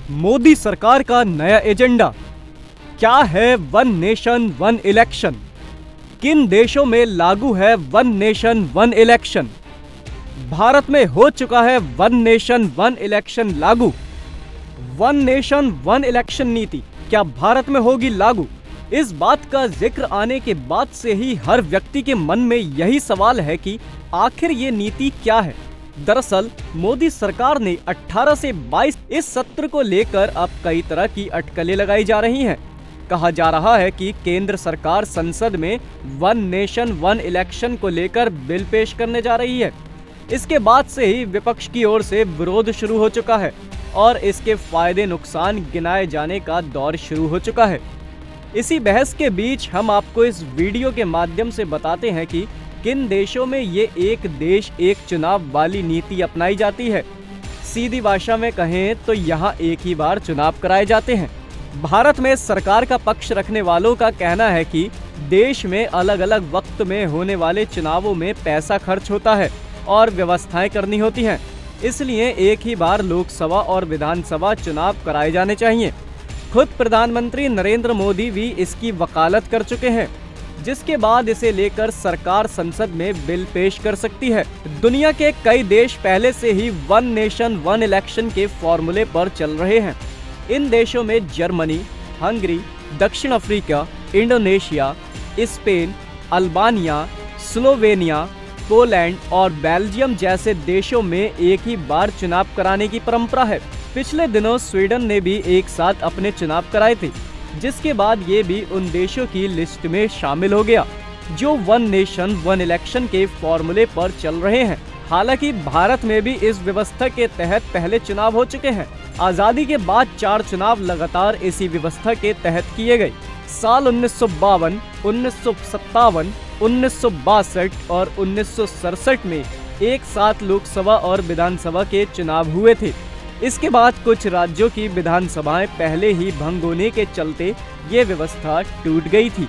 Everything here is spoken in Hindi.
मोदी सरकार का नया एजेंडा क्या है? One nation one election. किन देशों में लागू है one nation one election? Bharat में हो चुका है वन नेशन वन इलेक्शन लागू। वन नेशन वन इलेक्शन नीति क्या भारत में होगी लागू? इस बात का जिक्र आने के बाद से ही हर व्यक्ति के मन में यही सवाल है कि आखिर ये नीति क्या है। दरअसल मोदी सरकार ने 18 से 22 इस सत्र को लेकर अब कई तरह की अटकलें लगाई जा रही हैं। कहा जा रहा है कि केंद्र सरकार संसद में वन नेशन वन इलेक्शन को लेकर बिल पेश करने जा रही है। इसके बाद से ही विपक्ष की ओर से विरोध शुरू हो चुका है और इसके फायदे नुकसान गिनाए जाने का दौर शुरू हो चुका है। इसी बहस के बीच हम आपको इस वीडियो के माध्यम से बताते हैं कि किन देशों में ये एक देश एक चुनाव वाली नीति अपनाई जाती है। सीधी भाषा में कहें तो यहाँ एक ही बार चुनाव कराए जाते हैं। भारत में सरकार का पक्ष रखने वालों का कहना है कि देश में अलग अलग वक्त में होने वाले चुनावों में पैसा खर्च होता है और व्यवस्थाएं करनी होती हैं, इसलिए एक ही बार लोकसभा और विधानसभा चुनाव कराए जाने चाहिए। खुद प्रधानमंत्री नरेंद्र मोदी भी इसकी वकालत कर चुके हैं, जिसके बाद इसे लेकर सरकार संसद में बिल पेश कर सकती है। दुनिया के कई देश पहले से ही वन नेशन वन इलेक्शन के फॉर्मूले पर चल रहे हैं। इन देशों में जर्मनी, हंगरी, दक्षिण Africa, Indonesia, Spain, Albania, Slovenia, Poland और बेल्जियम जैसे देशों में एक ही बार चुनाव कराने की परंपरा है। पिछले दिनों स्वीडन ने भी एक साथ अपने चुनाव कराए थे, जिसके बाद ये भी उन देशों की लिस्ट में शामिल हो गया जो वन नेशन वन इलेक्शन के फॉर्मूले पर चल रहे हैं। हालांकि भारत में भी इस व्यवस्था के तहत पहले चुनाव हो चुके हैं। आजादी के बाद 4 चुनाव लगातार इसी व्यवस्था के तहत किए गए। साल 1952, 1957, 1962 और 1967 में एक साथ लोकसभा और विधानसभा के चुनाव हुए थे। इसके बाद कुछ राज्यों की विधानसभाएं पहले ही भंग होने के चलते ये व्यवस्था टूट गई थी।